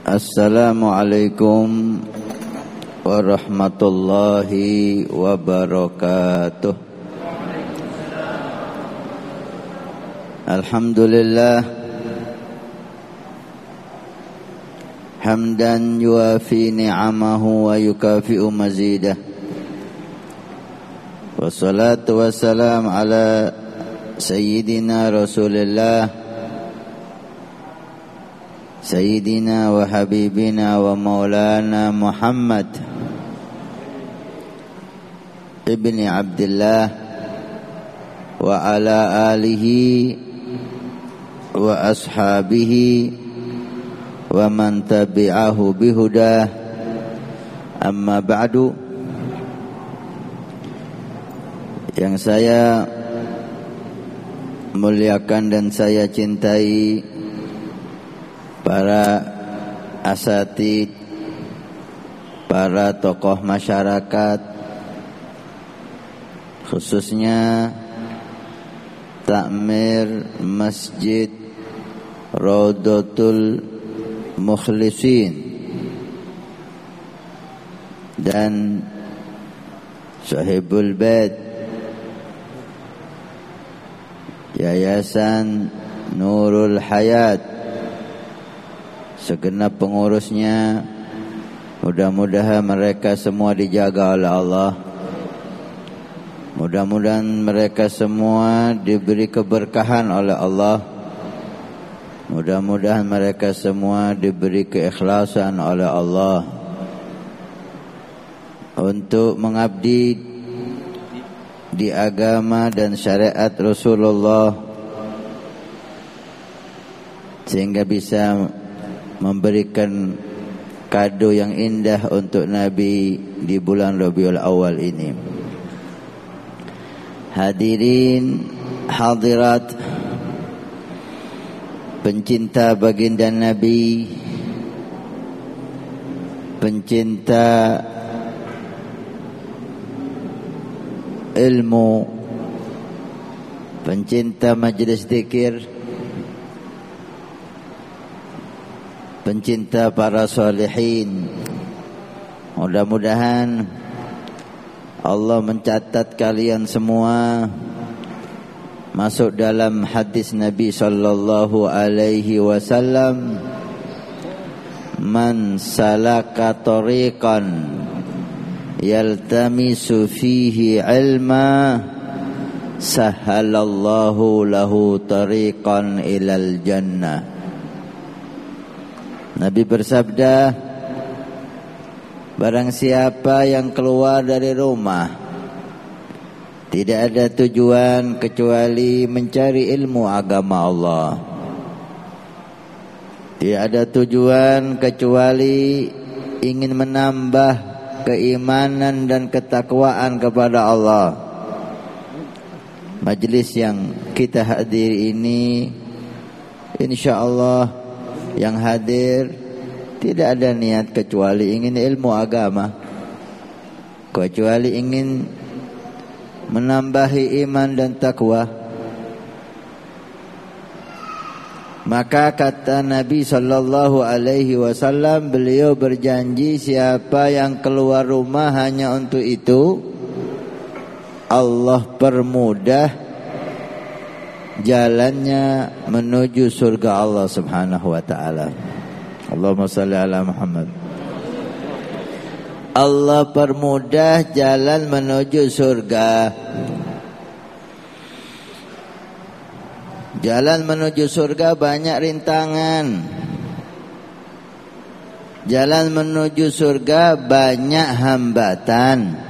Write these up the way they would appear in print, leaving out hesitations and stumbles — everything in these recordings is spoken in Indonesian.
Assalamualaikum warahmatullahi wabarakatuh. Alhamdulillah hamdan yuafi ni'amahu wa yukafi'u mazidah. Wassalatu wassalam ala sayyidina Rasulillah Sayyidina wa habibina wa maulana Muhammad ibni Abdullah wa ala alihi wa ashabihi wa man tabi'ahu bihudah, amma ba'du. Yang saya muliakan dan saya cintai para asatid, para tokoh masyarakat, khususnya takmir Masjid Raudatul Mukhlisin dan Sahibul Bait Yayasan Nurul Hayat, segenap pengurusnya, mudah-mudahan mereka semua dijaga oleh Allah. Mudah-mudahan mereka semua diberi keberkahan oleh Allah. Mudah-mudahan mereka semua diberi keikhlasan oleh Allah untuk mengabdi di agama dan syariat Rasulullah, sehingga bisa memberikan kado yang indah untuk Nabi di bulan Rabiul Awal ini. Hadirin hadirat, pencinta baginda Nabi, pencinta ilmu, pencinta majelis zikir, pencinta para salihin. Mudah-mudahan Allah mencatat kalian semua masuk dalam hadis Nabi sallallahu alaihi wasallam, man salaka tariqan yaltamisu fihi ilma sahhalallahu lahu tariqan ilal jannah. Nabi bersabda, barang siapa yang keluar dari rumah tidak ada tujuan kecuali mencari ilmu agama Allah, tidak ada tujuan kecuali ingin menambah keimanan dan ketakwaan kepada Allah. Majlis yang kita hadiri ini, insyaallah yang hadir tidak ada niat kecuali ingin ilmu agama, kecuali ingin menambahi iman dan takwa. Maka kata Nabi sallallahu alaihi wasallam, beliau berjanji siapa yang keluar rumah hanya untuk itu, Allah permudah jalannya menuju surga Allah subhanahu wa ta'ala. Allahumma salli ala Muhammad. Allah permudah jalan menuju surga. Jalan menuju surga banyak rintangan. Jalan menuju surga banyak hambatan.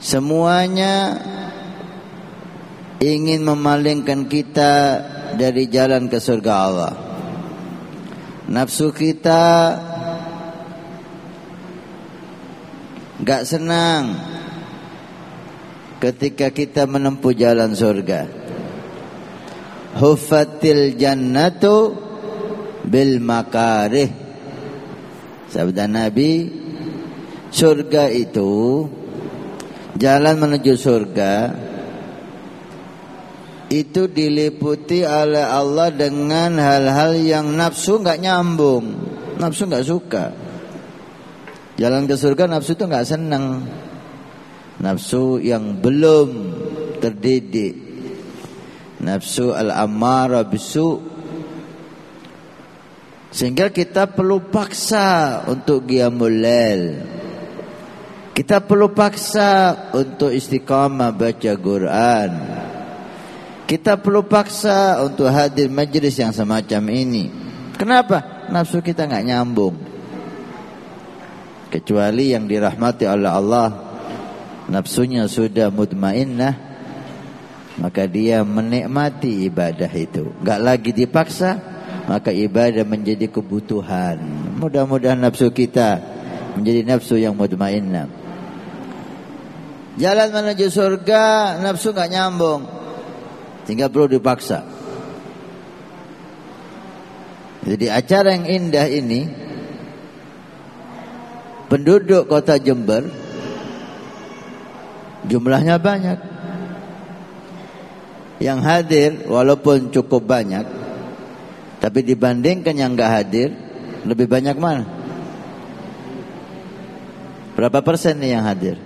Semuanya ingin memalingkan kita dari jalan ke surga Allah. Nafsu kita gak senang ketika kita menempuh jalan surga. Huffatil jannatu bil makarih. Sabda Nabi, surga itu, jalan menuju surga itu diliputi oleh Allah dengan hal-hal yang nafsu enggak nyambung, nafsu enggak suka. Jalan ke surga nafsu itu enggak senang. Nafsu yang belum terdidik, nafsu al-ammarah bisu. Sehingga kita perlu paksa untuk qiyamul lail. Kita perlu paksa untuk istiqamah baca Quran. Kita perlu paksa untuk hadir majlis yang semacam ini. Kenapa? Nafsu kita enggak nyambung. Kecuali yang dirahmati oleh Allah, nafsunya sudah mutmainnah, maka dia menikmati ibadah itu. Enggak lagi dipaksa, maka ibadah menjadi kebutuhan. Mudah-mudahan nafsu kita menjadi nafsu yang mutmainnah. Jalan menuju surga, nafsu enggak nyambung, sehingga perlu dipaksa. Jadi acara yang indah ini, penduduk kota Jember jumlahnya banyak. Yang hadir walaupun cukup banyak, tapi dibandingkan yang enggak hadir, lebih banyak mana? Berapa persen nih yang hadir?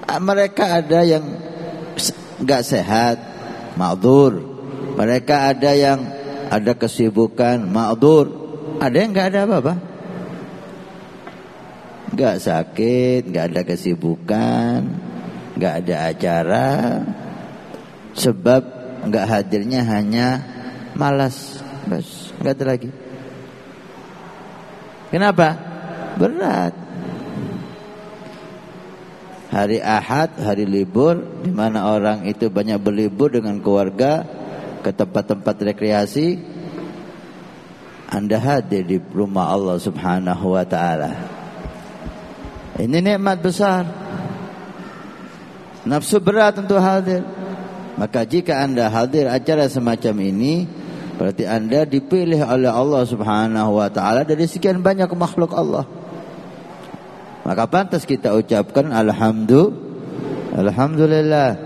Mereka ada yang enggak sehat, ma'dzur. Mereka ada yang ada kesibukan, ma'dzur. Ada yang enggak ada apa-apa. Enggak sakit, enggak ada kesibukan, enggak ada acara. Sebab enggak hadirnya hanya malas, bas, enggak ada lagi. Kenapa? Berat. Hari Ahad, hari libur, di mana orang itu banyak berlibur dengan keluarga ke tempat-tempat rekreasi. Anda hadir di rumah Allah Subhanahu wa taala. Ini nikmat besar. Nafsu berat untuk hadir. Maka jika Anda hadir acara semacam ini, berarti Anda dipilih oleh Allah Subhanahu wa taala dari sekian banyak makhluk Allah. Maka pantas kita ucapkan alhamdulillah.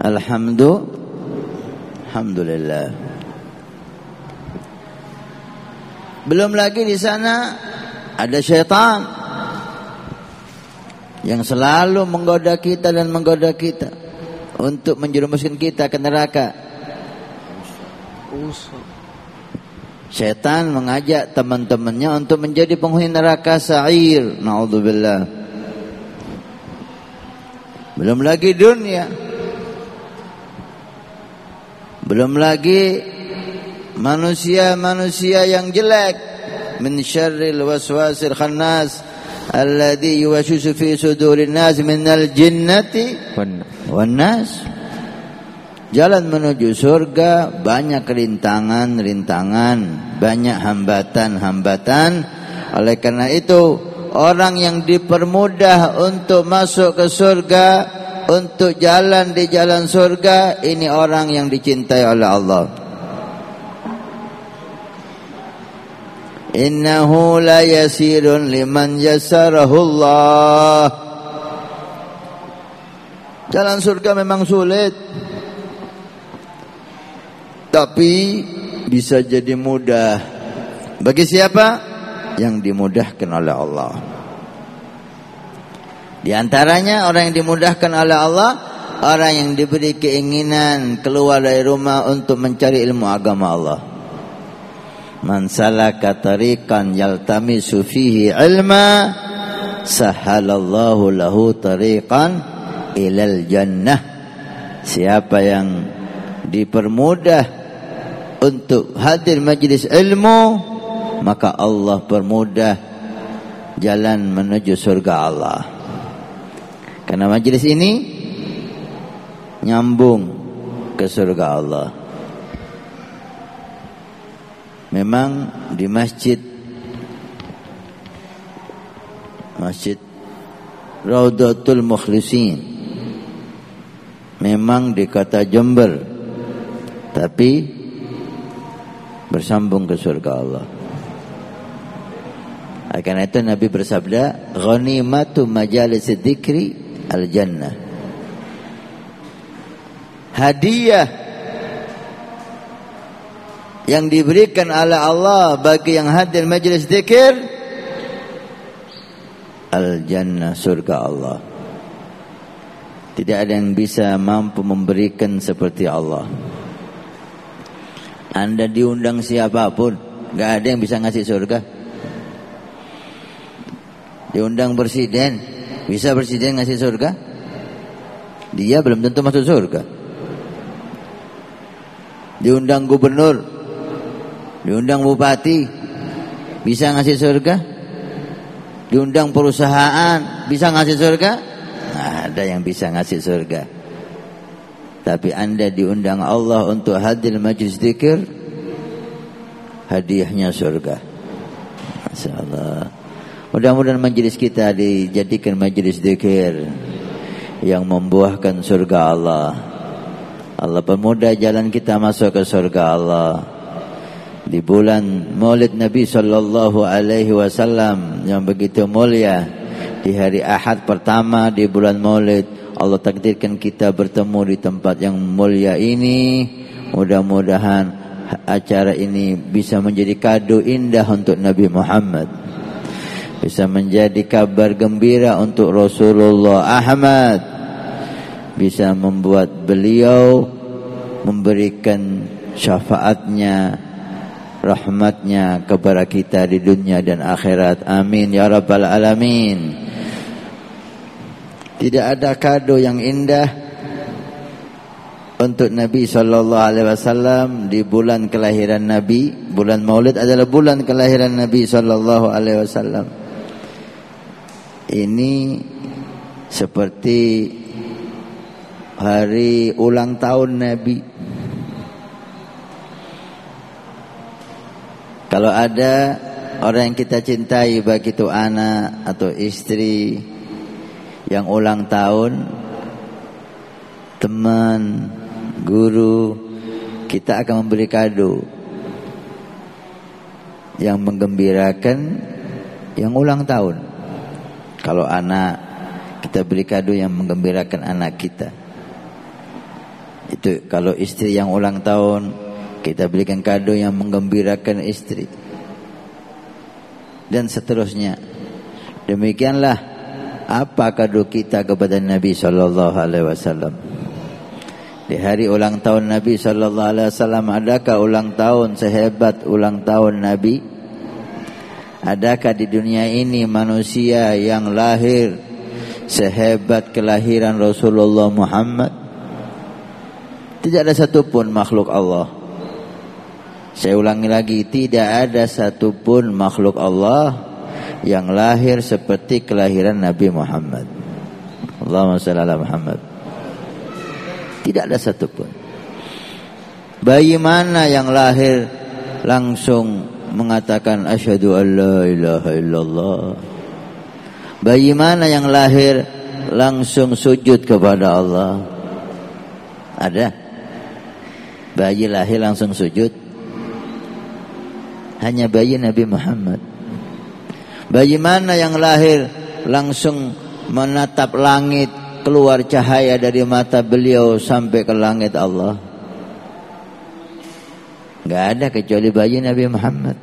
Alhamdulillah. Belum lagi di sana ada syaitan yang selalu menggoda kita dan menggoda kita untuk menjerumuskan kita ke neraka. Syaitan mengajak teman-temannya untuk menjadi penghuni neraka sa'ir. Na'udzubillah. Belum lagi dunia. Belum lagi manusia-manusia yang jelek. Min syarril waswasil khannas alladhi yuwaswisu fi sudurin nas minal jinnati wan nas. Jalan menuju surga banyak rintangan-rintangan, banyak hambatan-hambatan. Oleh karena itu, orang yang dipermudah untuk masuk ke surga, untuk jalan di jalan surga, ini orang yang dicintai oleh Allah. Innahu la yasirun liman yasarahullah. Jalan surga memang sulit, tapi bisa jadi mudah bagi siapa? Yang dimudahkan oleh Allah. Di antaranya orang yang dimudahkan oleh Allah, orang yang diberi keinginan keluar dari rumah untuk mencari ilmu agama Allah. Man salaka tariqan yaltamisu fihi ilma sahalallahu lahu tariqan ilal jannah. Siapa yang dipermudah untuk hadir majlis ilmu, maka Allah permudah jalan menuju surga Allah. Karena majlis ini nyambung ke surga Allah. Memang di masjid Raudatul Mukhlisin, memang di kota Jember, tapi bersambung ke surga Allah. Karena itu Nabi bersabda, ghanimatu majalis dzikri al-jannah. Hadiah yang diberikan oleh Allah bagi yang hadir majelis zikir, al-jannah, surga Allah. Tidak ada yang bisa mampu memberikan seperti Allah. Anda diundang siapapun, gak ada yang bisa ngasih surga. Diundang presiden, bisa presiden ngasih surga? Dia belum tentu masuk surga. Diundang gubernur, diundang bupati, bisa ngasih surga? Diundang perusahaan, bisa ngasih surga? Nah, ada yang bisa ngasih surga. Tapi Anda diundang Allah untuk hadir majlis zikir, hadiahnya surga. Masyaallah. Mudah-mudahan majlis kita dijadikan majlis zikir yang membuahkan surga Allah. Allah permudah jalan kita masuk ke surga Allah. Di bulan Maulid Nabi sallallahu alaihi wasallam yang begitu mulia, di hari Ahad pertama di bulan Maulid, Allah takdirkan kita bertemu di tempat yang mulia ini. Mudah-mudahan acara ini bisa menjadi kado indah untuk Nabi Muhammad, bisa menjadi kabar gembira untuk Rasulullah Ahmad, bisa membuat beliau memberikan syafaatnya, rahmatnya kepada kita di dunia dan akhirat. Amin ya rabbal alamin. Tidak ada kado yang indah untuk Nabi sallallahu alaihi wasallam di bulan kelahiran Nabi. Bulan Maulid adalah bulan kelahiran Nabi sallallahu alaihi wasallam. Ini seperti hari ulang tahun Nabi. Kalau ada orang yang kita cintai, baik itu anak atau istri yang ulang tahun, teman, guru, kita akan memberi kado yang menggembirakan yang ulang tahun. Kalau anak, kita beri kado yang menggembirakan anak kita. Itu kalau istri yang ulang tahun, kita berikan kado yang menggembirakan istri. Dan seterusnya. Demikianlah apa kado kita kepada Nabi sallallahu alaihi wasallam. Di hari ulang tahun Nabi sallallahu alaihi wasallam, adakah ulang tahun sehebat ulang tahun Nabi? Adakah di dunia ini manusia yang lahir sehebat kelahiran Rasulullah Muhammad? Tidak ada satupun makhluk Allah. Saya ulangi lagi, tidak ada satupun makhluk Allah yang lahir seperti kelahiran Nabi Muhammad. Allahumma shalli ala Muhammad. Tidak ada satupun. Bayi mana yang lahir langsung mengatakan asyhadu an la ilaha illallah? Bayi mana yang lahir langsung sujud kepada Allah? Ada? Bayi lahir langsung sujud? Hanya bayi Nabi Muhammad. Bayi mana yang lahir langsung menatap langit, keluar cahaya dari mata beliau sampai ke langit Allah? Enggak ada kecuali bayi Nabi Muhammad.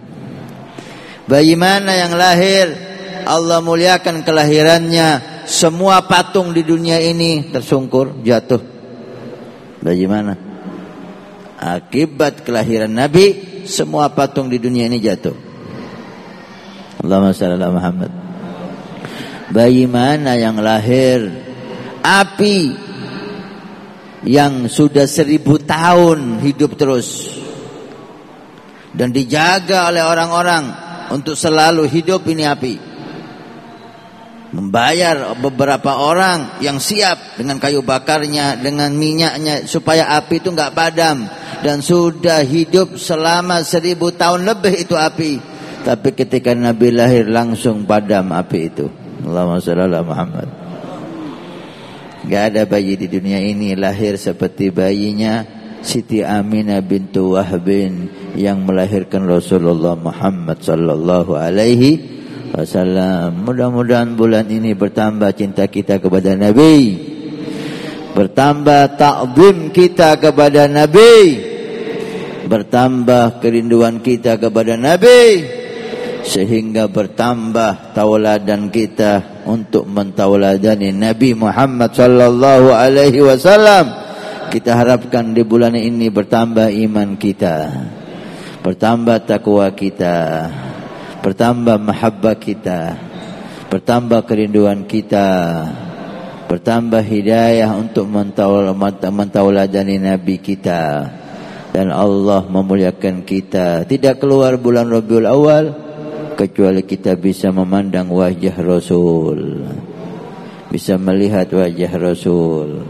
Bayi mana yang lahir Allah muliakan kelahirannya, semua patung di dunia ini tersungkur, jatuh? Bayi mana? Akibat kelahiran Nabi, semua patung di dunia ini jatuh. Allahumma shalli ala Muhammad. Bayi mana yang lahir api yang sudah 1000 tahun hidup terus dan dijaga oleh orang-orang untuk selalu hidup ini api, membayar beberapa orang yang siap dengan kayu bakarnya, dengan minyaknya supaya api itu enggak padam, dan sudah hidup selama 1000 tahun lebih itu api. Tapi ketika Nabi lahir langsung padam api itu. Allahumma shalli ala Muhammad. Enggak ada bayi di dunia ini lahir seperti bayinya Siti Aminah bintu Wahbin yang melahirkan Rasulullah Muhammad sallallahu alaihi wasallam. Mudah-mudahan bulan ini bertambah cinta kita kepada Nabi, bertambah ta'zim kita kepada Nabi, bertambah kerinduan kita kepada Nabi, sehingga bertambah tauladan kita untuk mentauladani Nabi Muhammad sallallahu alaihi wasallam. Kita harapkan di bulan ini bertambah iman kita, bertambah takwa kita, bertambah mahabbah kita, bertambah kerinduan kita, bertambah hidayah untuk mentauladani Nabi kita, dan Allah memuliakan kita. Tidak keluar bulan Rabiul Awal kecuali kita bisa memandang wajah Rasul, bisa melihat wajah Rasul,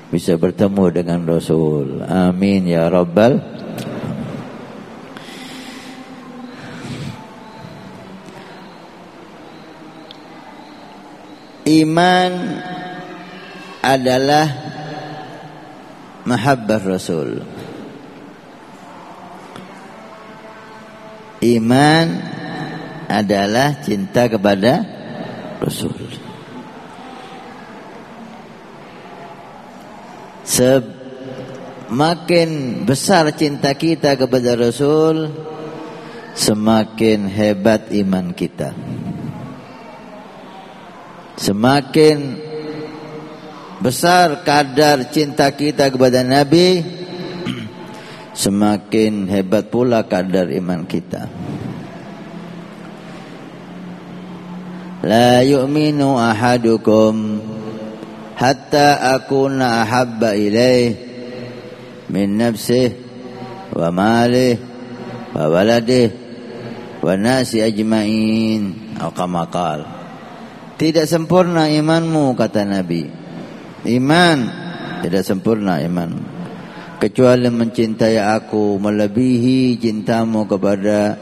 bisa bertemu dengan Rasul. Amin ya Rabbal. Iman adalah mahabbah Rasul. Iman adalah cinta kepada Rasul. Semakin besar cinta kita kepada Rasul, semakin hebat iman kita. Semakin besar kadar cinta kita kepada Nabi, semakin hebat pula kadar iman kita. La yu'minu ahadukum hatta akuna ahabba ilaih min nafsihi wa malihi wa waladihi wa nasi ajma'in, atau kama qala. Tidak sempurna imanmu, kata Nabi. Iman tidak sempurna iman kecuali mencintai aku melebihi cintamu kepada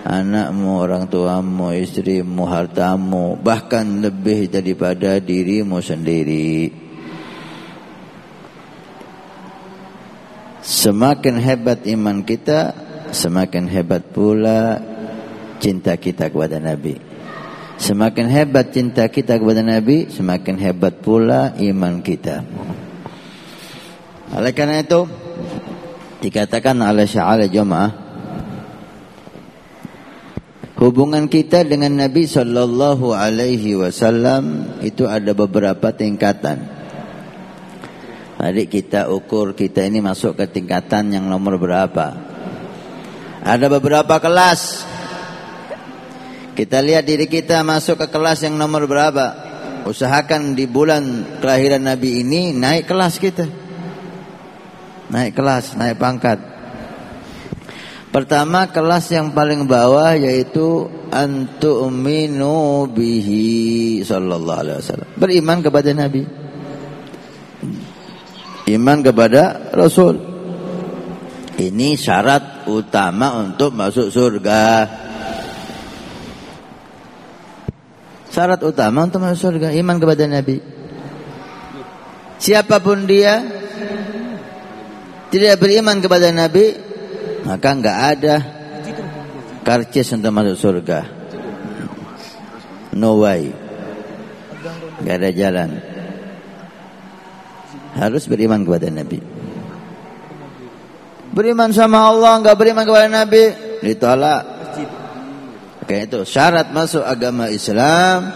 anakmu, orang tuamu, istrimu, hartamu, bahkan lebih daripada dirimu sendiri. Semakin hebat iman kita, semakin hebat pula cinta kita kepada Nabi. Semakin hebat cinta kita kepada Nabi, semakin hebat pula iman kita. Oleh karena itu dikatakan oleh Sya'al Jamaah, hubungan kita dengan Nabi sallallahu alaihi wasallam itu ada beberapa tingkatan. Mari kita ukur kita ini masuk ke tingkatan yang nomor berapa. Ada beberapa kelas. Kita lihat diri kita masuk ke kelas yang nomor berapa. Usahakan di bulan kelahiran Nabi ini naik kelas kita. Naik kelas, naik pangkat. Pertama, kelas yang paling bawah yaitu antu'minu bihi sallallahu alaihi wasallam. Beriman kepada Nabi. Iman kepada Rasul. Ini syarat utama untuk masuk surga. Syarat utama untuk masuk surga, iman kepada Nabi. Siapapun dia tidak beriman kepada Nabi, maka enggak ada karcis untuk masuk surga. No way. Enggak ada jalan. Harus beriman kepada Nabi. Beriman sama Allah, enggak beriman kepada Nabi, ditolak. Oke, itu syarat masuk agama Islam.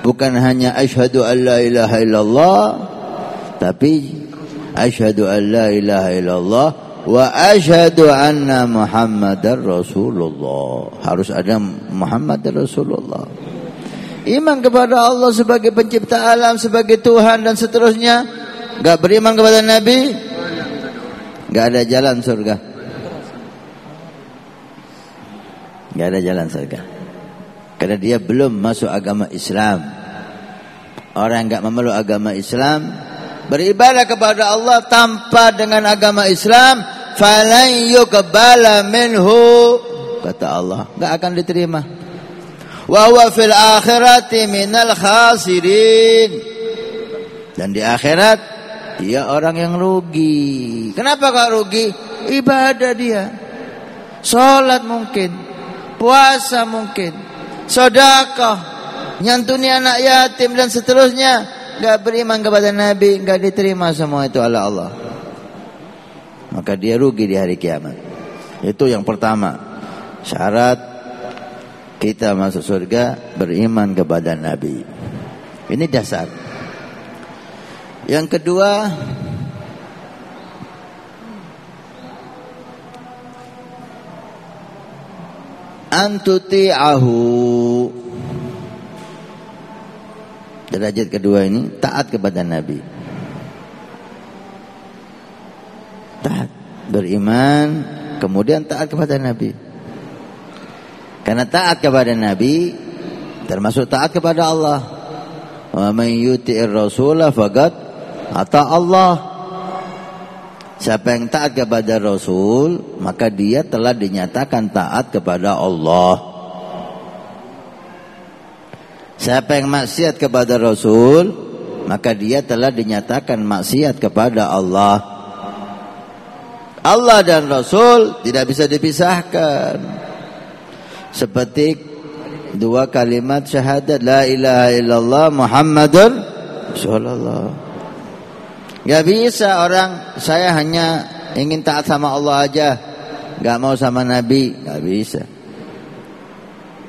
Bukan hanya asyhadu an la ilaha illallah, tapi asyhadu an la ilaha illallah wa asyhadu anna Muhammadar Rasulullah. Harus ada Muhammadar Rasulullah. Iman kepada Allah sebagai pencipta alam, sebagai Tuhan dan seterusnya. Enggak beriman kepada Nabi, enggak ada jalan surga. Enggak ada jalan surga. Karena dia belum masuk agama Islam. Orang yang enggak memeluk agama Islam, beribadah kepada Allah tanpa dengan agama Islam, falan yuqbala minhu, kata Allah, enggak akan diterima. Wa huwa fil akhirati minal khasirin. Dan di akhirat dia orang yang rugi. Kenapa kok rugi? Ibadah dia. Salat mungkin, puasa mungkin, sedekah, nyantuni anak yatim dan seterusnya, enggak beriman kepada Nabi, enggak diterima semua itu oleh Allah. Maka dia rugi di hari kiamat. Itu yang pertama. Syarat kita masuk surga beriman kepada Nabi. Ini dasar. Yang kedua, antuti'ahu. Derajat kedua ini taat kepada Nabi. Taat, beriman, kemudian taat kepada Nabi. Karena taat kepada Nabi termasuk taat kepada Allah. Wa man yuti'ir rasula faqad ata Allah. Siapa yang taat kepada Rasul, maka dia telah dinyatakan taat kepada Allah. Siapa yang maksiat kepada Rasul, maka dia telah dinyatakan maksiat kepada Allah. Allah dan Rasul tidak bisa dipisahkan. Seperti dua kalimat syahadat, la ilaha illallah Muhammadur Rasulullah. Gak bisa orang, saya hanya ingin taat sama Allah aja, gak mau sama Nabi. Gak bisa.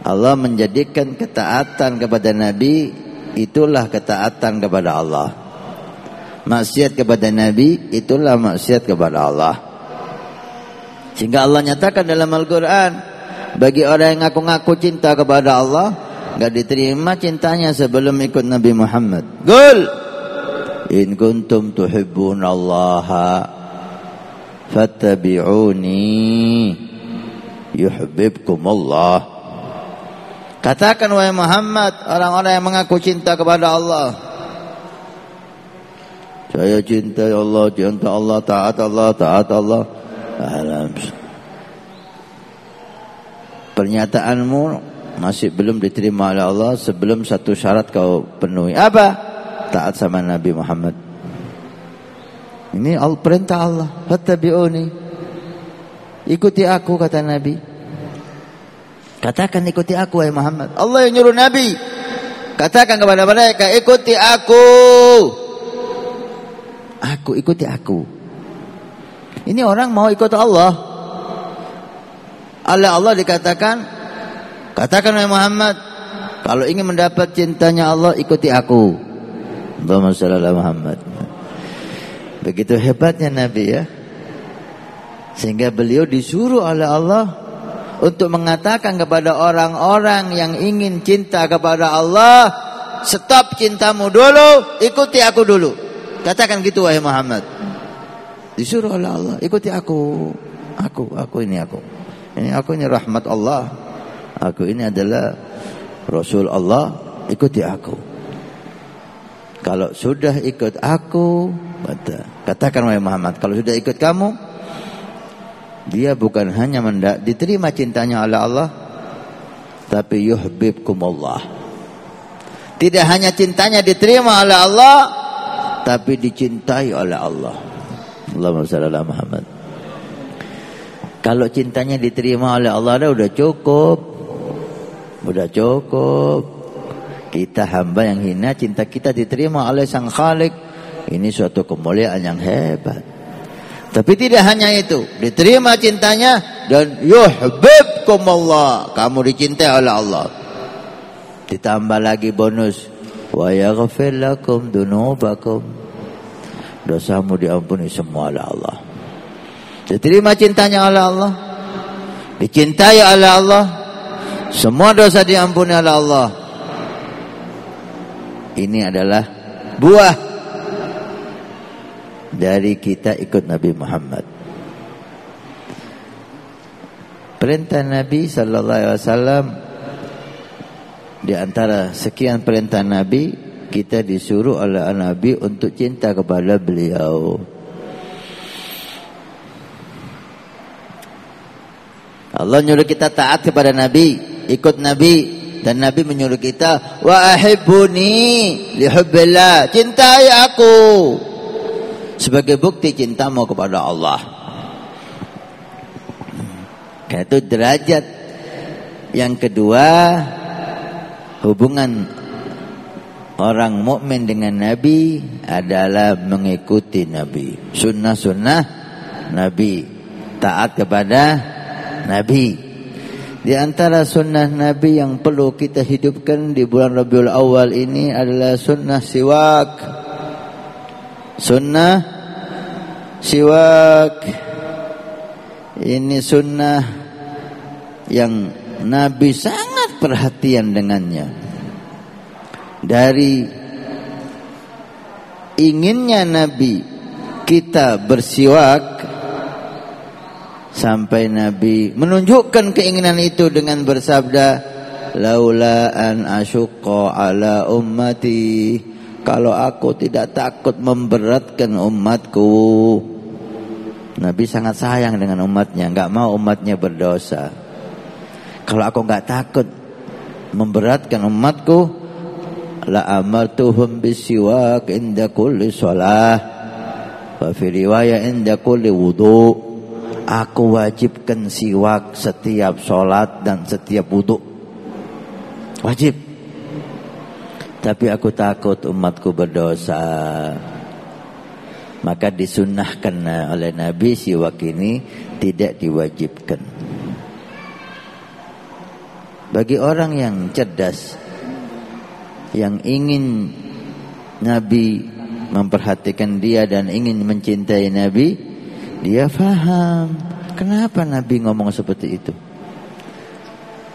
Allah menjadikan ketaatan kepada Nabi itulah ketaatan kepada Allah. Maksiat kepada Nabi itulah maksiat kepada Allah. Sehingga Allah nyatakan dalam Al-Quran, bagi orang yang ngaku-ngaku cinta kepada Allah, gak diterima cintanya sebelum ikut Nabi Muhammad. Qul in kuntum tuhibbunallaha fattabi'uni yuhibbukumullah. Katakan wahai Muhammad, orang-orang yang mengaku cinta kepada Allah, saya cinta Allah, cinta Allah, taat Allah, taat Allah. Pernyataanmu masih belum diterima oleh Allah sebelum satu syarat kau penuhi. Apa? Taat sama Nabi Muhammad. Ini perintah Allah. Fattabi'uni. Ikuti aku, kata Nabi. Katakan ikuti aku wahai Muhammad. Allah yang nyuruh Nabi. Katakan kepada mereka, ikuti aku. Aku, ikuti aku. Ini orang mau ikut Allah. Allah dikatakan, katakan wahai Muhammad, kalau ingin mendapat cintanya Allah, ikuti aku. Allahumma shalli ala Muhammad. Begitu hebatnya Nabi ya. Sehingga beliau disuruh oleh Allah untuk mengatakan kepada orang-orang yang ingin cinta kepada Allah, stop cintamu dulu, ikuti aku dulu. Katakan gitu wahai Muhammad. Disuruh oleh Allah, ikuti aku. Aku ini aku. Ini aku, ini rahmat Allah. Aku ini adalah Rasul Allah, ikuti aku. Kalau sudah ikut aku, katakan wahai Muhammad, kalau sudah ikut kamu, dia bukan hanya diterima cintanya oleh Allah, tapi yuhibbukumullah. Tidak hanya cintanya diterima oleh Allah, tapi dicintai oleh Allah. Allahumma shalli ala Muhammad. Kalau cintanya diterima oleh Allah udah cukup. Udah cukup. Kita hamba yang hina, cinta kita diterima oleh Sang Khalik. Ini suatu kemuliaan yang hebat. Tapi tidak hanya itu, diterima cintanya dan yuhibbukumullah, kamu dicintai oleh Allah. Ditambah lagi bonus, wa yaghfir lakum dunubakum, dosamu diampuni semua oleh Allah. Diterima cintanya oleh Allah, dicintai oleh Allah, semua dosa diampuni oleh Allah. Ini adalah buah dari kita ikut Nabi Muhammad. Perintah Nabi sallallahu alaihi wasallam, di antara sekian perintah Nabi, kita disuruh oleh Nabi untuk cinta kepada beliau. Allah nyuruh kita taat kepada Nabi, ikut Nabi. Dan Nabi menyuruh kita, wa ahibbuni lihubbillah, cintai aku. sebagai bukti cintamu kepada Allah. Itu derajat. Yang kedua, hubungan orang mukmin dengan Nabi adalah mengikuti Nabi, sunnah-sunnah Nabi, taat kepada Nabi. Di antara sunnah Nabi yang perlu kita hidupkan di bulan Rabiul Awal ini adalah sunnah siwak. Sunnah siwak ini sunnah yang Nabi sangat perhatian dengannya. Dari inginnya Nabi kita bersiwak sampai Nabi menunjukkan keinginan itu dengan bersabda, laula an asyqa ala ummati, kalau aku tidak takut memberatkan umatku. Nabi sangat sayang dengan umatnya, enggak mau umatnya berdosa. Kalau aku enggak takut memberatkan umatku, la amartuhum bisiwak inda kulli shalah wa fi riwayah inda kulli wudu. Aku wajibkan siwak setiap sholat dan setiap wudu. Wajib. Tapi aku takut umatku berdosa. Maka disunnahkan oleh Nabi siwak ini tidak diwajibkan. Bagi orang yang cerdas, yang ingin Nabi memperhatikan dia dan ingin mencintai Nabi, dia faham kenapa Nabi ngomong seperti itu.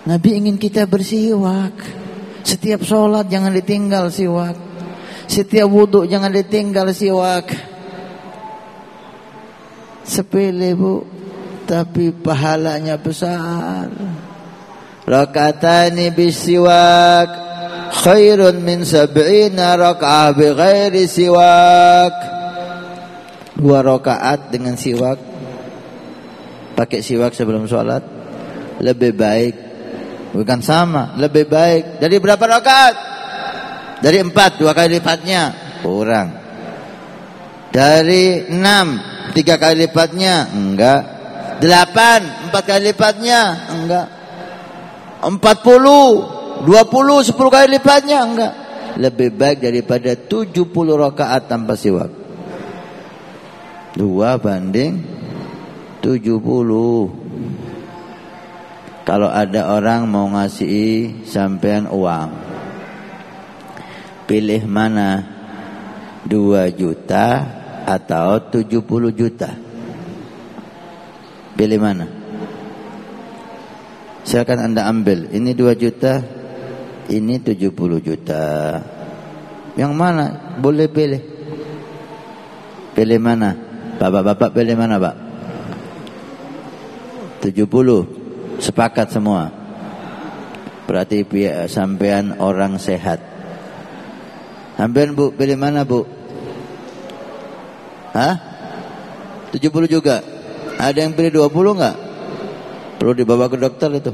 Nabi ingin kita bersiwak. Setiap sholat jangan ditinggal siwak. Setiap wudhu jangan ditinggal siwak. Sepele bu, tapi pahalanya besar. Rakatani bisiwak khairun min 70 raka'ah bighairi siwak. 2 rakaat dengan siwak, pakai siwak sebelum sholat lebih baik, bukan sama, lebih baik dari berapa rakaat? Dari 4, 2 kali lipatnya, kurang. Dari 6, 3 kali lipatnya, enggak. 8, 4 kali lipatnya, enggak. 40, 20, 10 kali lipatnya, enggak. Lebih baik daripada 70 rakaat tanpa siwak. 2 banding 70. Kalau ada orang mau ngasih sampean uang, pilih mana? 2 juta atau 70 juta? Pilih mana? Silakan Anda ambil. Ini 2 juta, ini 70 juta. Yang mana? Boleh pilih. Pilih mana? Bapak-bapak pilih mana, Pak? 70. Sepakat semua. Berarti sampean orang sehat. Sampean Bu, pilih mana, Bu? Hah? 70 juga. Ada yang pilih 20 enggak? Perlu dibawa ke dokter itu.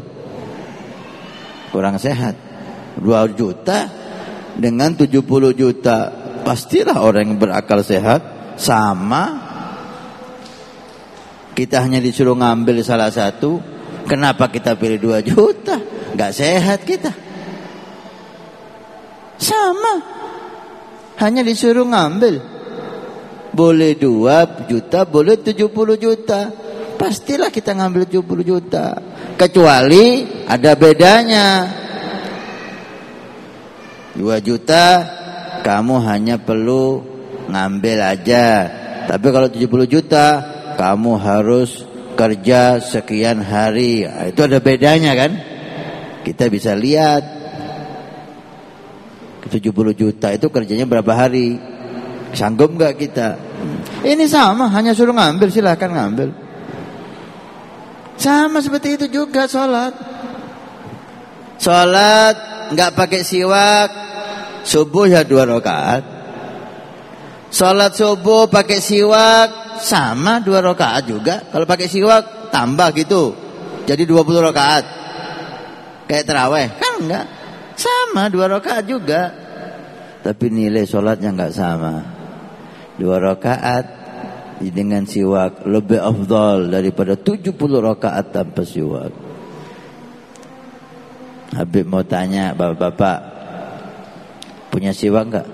Kurang sehat. 2 juta dengan 70 juta. Pastilah orang yang berakal sehat. Sama. Kita hanya disuruh ngambil salah satu. Kenapa kita pilih 2 juta? Gak sehat kita. Sama. Hanya disuruh ngambil. Boleh 2 juta, boleh 70 juta. Pastilah kita ngambil 70 juta. Kecuali ada bedanya. 2 juta kamu hanya perlu ngambil aja. Tapi kalau 70 juta kamu harus kerja sekian hari. Itu ada bedanya kan? Kita bisa lihat 70 juta itu kerjanya berapa hari. Sanggup gak kita? Ini sama, hanya suruh ngambil, silahkan ngambil. Sama seperti itu juga sholat. Sholat gak pakai siwak, subuh ya 2 rakaat. Sholat subuh pakai siwak, sama 2 rakaat juga. Kalau pakai siwak tambah gitu, jadi 20 rakaat. Kayak tarawih kan enggak? Sama 2 rakaat juga. Tapi nilai sholatnya enggak sama. 2 rakaat dengan siwak lebih afdal daripada 70 rakaat tanpa siwak. Habib mau tanya, bapak-bapak punya siwak enggak?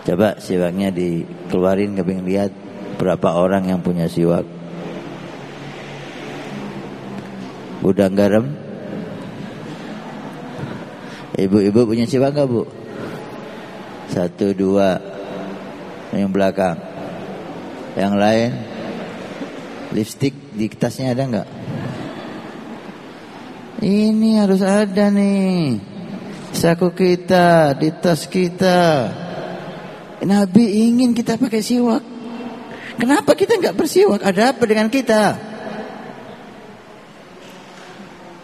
Coba siwaknya dikeluarin, keping lihat berapa orang yang punya siwak. Gudang garam. Ibu-ibu punya siwak enggak, Bu? 1, 2. Yang belakang. Yang lain, lipstik di tasnya ada enggak? Ini harus ada nih. Saku kita, di tas kita. Nabi ingin kita pakai siwak. Kenapa kita enggak bersiwak? Ada apa dengan kita?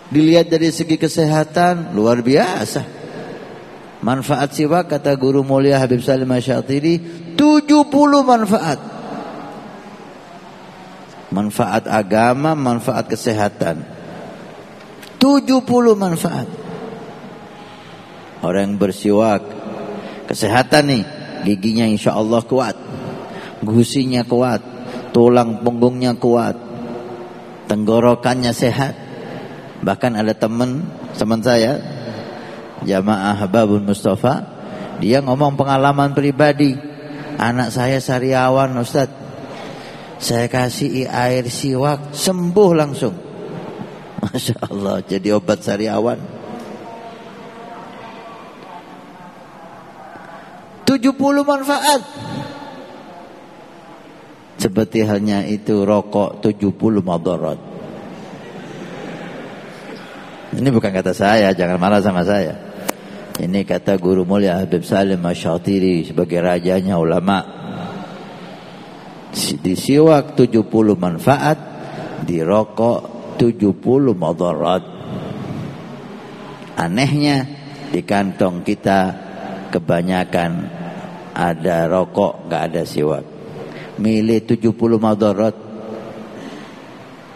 Dilihat dari segi kesehatan luar biasa. Manfaat siwak kata guru mulia Habib Salim Asy-Syatiri 70 manfaat. Manfaat agama, manfaat kesehatan. 70 manfaat. Orang yang bersiwak, kesehatan nih, giginya insya Allah kuat, gusinya kuat, tulang punggungnya kuat, tenggorokannya sehat. Bahkan ada teman saya, Jamaah Hababul Mustafa, dia ngomong pengalaman pribadi. Anak saya sariawan, Ustaz. Saya kasih air siwak, sembuh langsung. Masya Allah, jadi obat sariawan. 70 manfaat. Seperti halnya itu rokok 70 madarat. Ini bukan kata saya, jangan marah sama saya. Ini kata guru mulia Habib Salim Asy-Syatiri sebagai rajanya ulama. Di siwak 70 manfaat, di rokok 70 madarat. Anehnya di kantong kita kebanyakan ada rokok, enggak ada siwak. Milih 70 madarat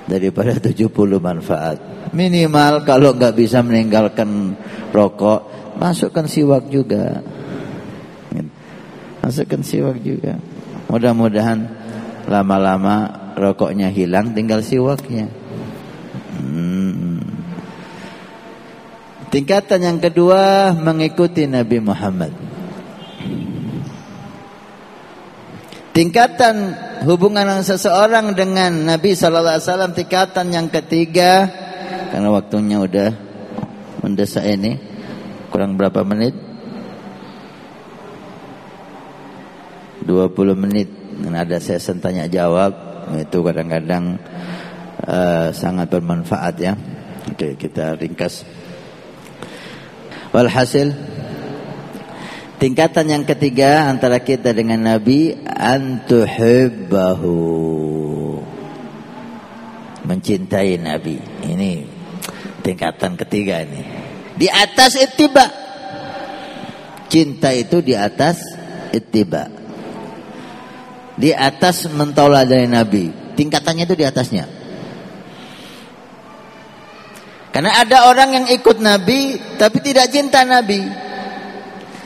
daripada 70 manfaat. Minimal kalau enggak bisa meninggalkan rokok, masukkan siwak juga. Masukkan siwak juga. Mudah-mudahan lama-lama rokoknya hilang, tinggal siwaknya. Tingkatan yang kedua, mengikuti Nabi Muhammad. Tingkatan hubungan seseorang dengan Nabi sallallahu alaihi wasallam, tingkatan yang ketiga, karena waktunya udah mendesak ini, kurang berapa menit? 20 menit. Dan ada sesi tanya jawab, itu kadang-kadang sangat bermanfaat ya. Oke, kita ringkas. Walhasil, tingkatan yang ketiga antara kita dengan Nabi, antuhibbahu, mencintai Nabi. Ini tingkatan ketiga ini. Di atas ittiba. Cinta itu di atas ittiba. Di atas mentauladani Nabi. Tingkatannya itu di atasnya. Karena ada orang yang ikut Nabi tapi tidak cinta Nabi.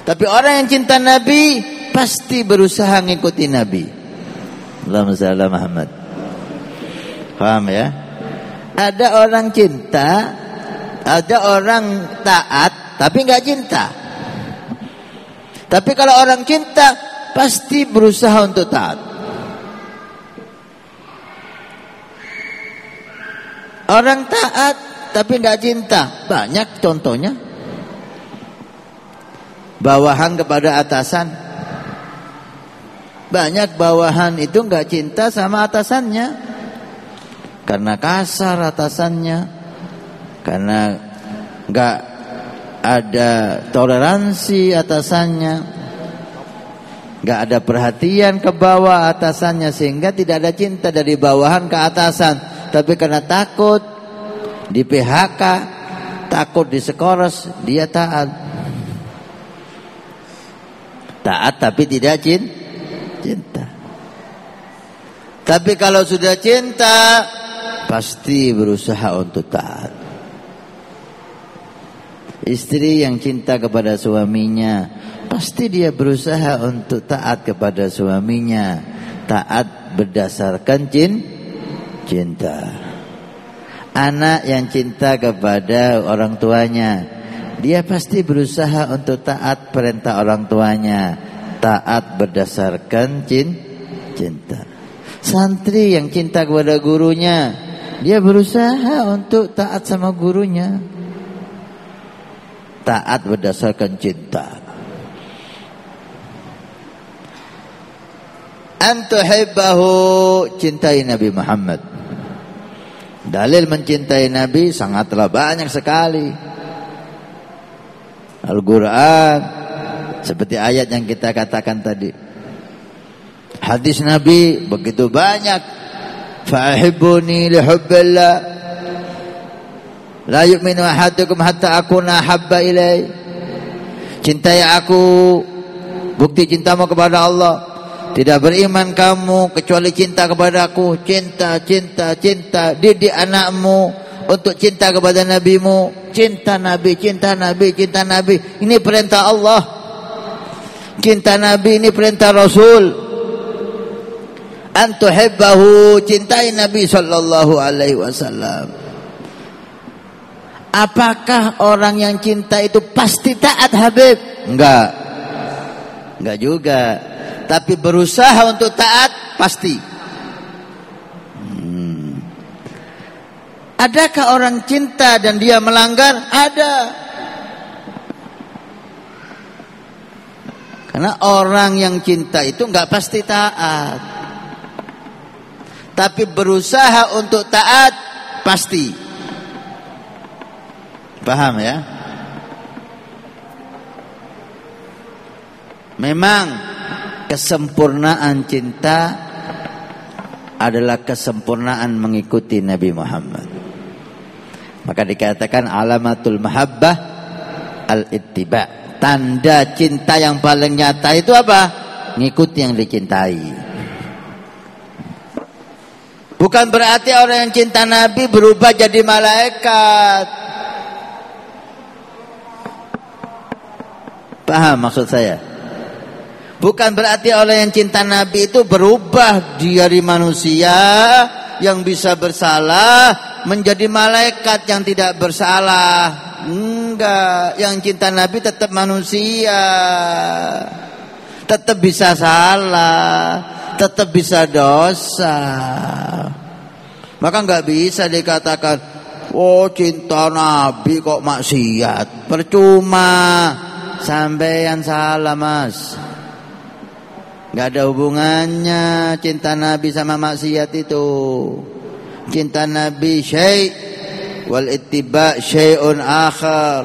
Tapi orang yang cinta Nabi pasti berusaha ngikuti Nabi. Allahumma shalli ala Muhammad. Paham ya? Ada orang cinta, ada orang taat tapi enggak cinta. Tapi kalau orang cinta pasti berusaha untuk taat. Orang taat tapi enggak cinta, banyak contohnya. Bawahan kepada atasan. Banyak bawahan itu enggak cinta sama atasannya. Karena kasar atasannya. Karena enggak ada toleransi atasannya. Gak ada perhatian ke bawah atasannya, sehingga tidak ada cinta dari bawahan ke atasan. Tapi karena takut di PHK, takut disekoros, dia taat. Taat tapi tidak cinta. Tapi kalau sudah cinta, pasti berusaha untuk taat. Istri yang cinta kepada suaminya, pasti dia berusaha untuk taat kepada suaminya. taat berdasarkan cinta. Anak yang cinta kepada orang tuanya, dia pasti berusaha untuk taat perintah orang tuanya, taat berdasarkan cinta. Santri yang cinta kepada gurunya, dia berusaha untuk taat sama gurunya, taat berdasarkan cinta. Antuhibbahu, cintai Nabi Muhammad. Dalil mencintai Nabi sangatlah banyak sekali. Al-Quran, seperti ayat yang kita katakan tadi. Hadis Nabi begitu banyak. Fa'ahibbuni lihubbillah, la yu'minu ahadukum hatta akuna habba ilai. Cintai aku, bukti cintamu kepada Allah. Tidak beriman kamu kecuali cinta kepada aku. Cinta. Didik anakmu untuk cinta kepada nabimu. Cinta Nabi. Ini perintah Allah. Cinta Nabi ini perintah Rasul. Antuhibbahu, cintai Nabi sallallahu alaihi wasallam. Apakah orang yang cinta itu pasti taat Habib? Enggak juga. Tapi berusaha untuk taat pasti. Adakah orang cinta dan dia melanggar? Ada. Karena orang yang cinta itu enggak pasti taat. Tapi berusaha untuk taat pasti. Paham ya? Memang kesempurnaan cinta adalah kesempurnaan mengikuti Nabi Muhammad. Maka dikatakan alamatul mahabbah al-ittiba. Tanda cinta yang paling nyata itu apa? Ngikuti yang dicintai. Bukan berarti orang yang cinta Nabi berubah jadi malaikat. Paham maksud saya? Bukan berarti orang yang cinta Nabi itu berubah dari manusia yang bisa bersalah menjadi malaikat yang tidak bersalah. Enggak, yang cinta Nabi tetap manusia. Tetap bisa salah, tetap bisa dosa. Maka enggak bisa dikatakan, oh cinta Nabi kok maksiat. Percuma, sampeyan salah mas. Enggak ada hubungannya cinta Nabi sama maksiat itu. Cinta Nabi syai' wal ittiba' syai'un akhar.